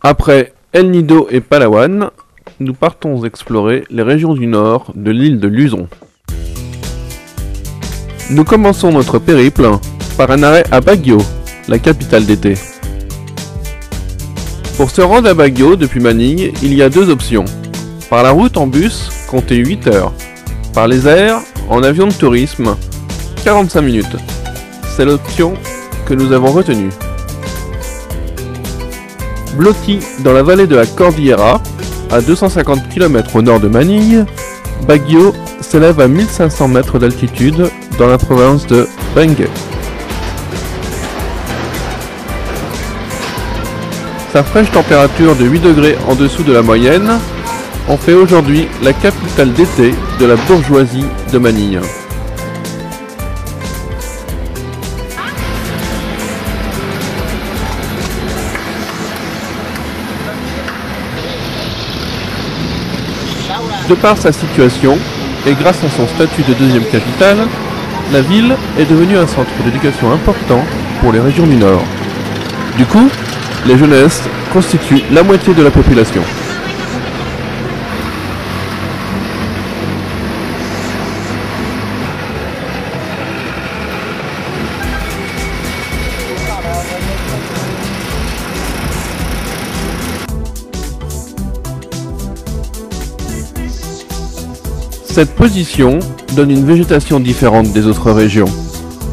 Après El Nido et Palawan, nous partons explorer les régions du nord de l'île de Luzon. Nous commençons notre périple par un arrêt à Baguio, la capitale d'été. Pour se rendre à Baguio depuis Manille, il y a deux options. Par la route en bus, comptez 8 heures. Par les airs, en avion de tourisme, 45 minutes. C'est l'option que nous avons retenue. Blotti dans la vallée de la Cordillera, à 250 km au nord de Manille, Baguio s'élève à 1500 mètres d'altitude dans la province de Benguet. Sa fraîche température de 8 degrés en dessous de la moyenne en fait aujourd'hui la capitale d'été de la bourgeoisie de Manille. De par sa situation, et grâce à son statut de deuxième capitale, la ville est devenue un centre d'éducation important pour les régions du Nord. Du coup, les jeunesses constituent la moitié de la population. Cette position donne une végétation différente des autres régions.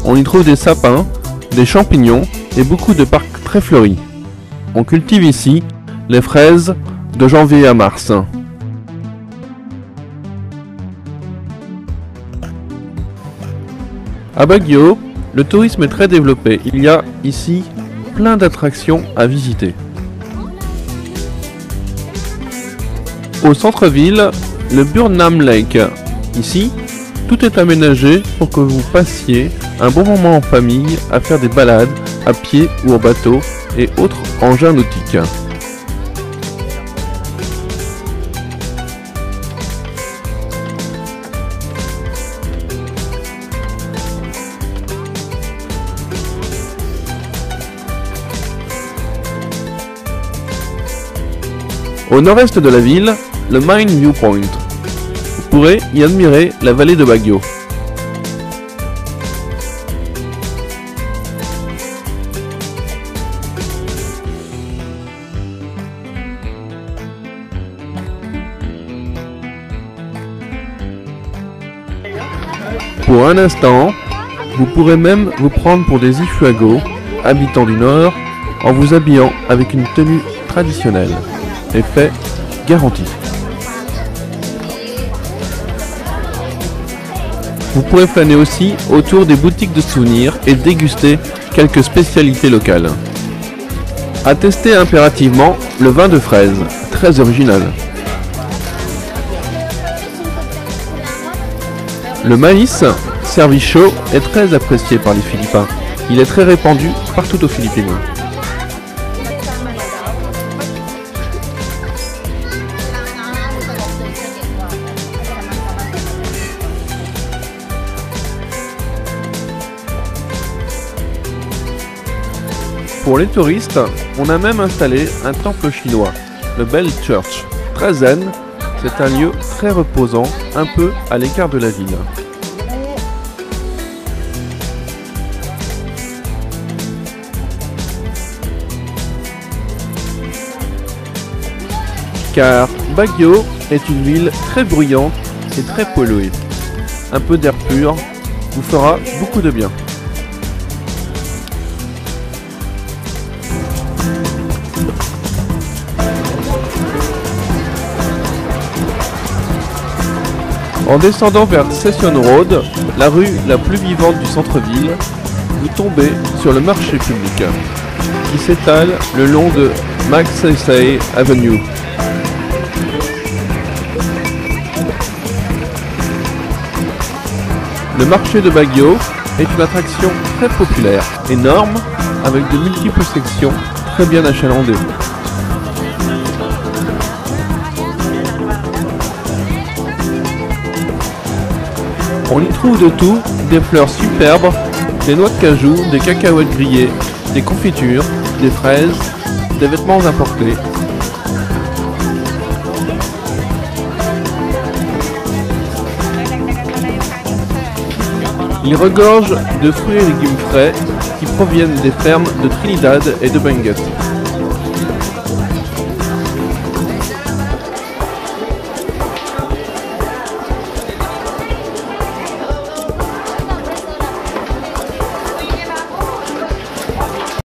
On y trouve des sapins, des champignons et beaucoup de parcs très fleuris. On cultive ici les fraises de janvier à mars. À Baguio, le tourisme est très développé. Il y a ici plein d'attractions à visiter. Au centre-ville, le Burnham Lake. Ici, tout est aménagé pour que vous passiez un bon moment en famille à faire des balades à pied ou en bateau et autres engins nautiques. Au nord-est de la ville, le Mine Viewpoint. Vous pourrez y admirer la vallée de Baguio. Pour un instant, vous pourrez même vous prendre pour des Ifuagos, habitants du Nord, en vous habillant avec une tenue traditionnelle. Effet garanti. Vous pourrez flâner aussi autour des boutiques de souvenirs et déguster quelques spécialités locales. À tester impérativement le vin de fraise, très original. Le maïs, servi chaud, est très apprécié par les Philippins. Il est très répandu partout aux Philippines. Pour les touristes, on a même installé un temple chinois, le Bell Church. Très zen, c'est un lieu très reposant, un peu à l'écart de la ville. Car Baguio est une ville très bruyante et très polluée. Un peu d'air pur vous fera beaucoup de bien. En descendant vers Session Road, la rue la plus vivante du centre-ville, vous tombez sur le marché public, qui s'étale le long de Magsaysay Avenue. Le marché de Baguio est une attraction très populaire, énorme, avec de multiples sections très bien achalandées. On y trouve de tout, des fleurs superbes, des noix de cajou, des cacahuètes grillées, des confitures, des fraises des vêtements importés. Il regorge de fruits et légumes frais qui proviennent des fermes de Trinidad et de Benghazi.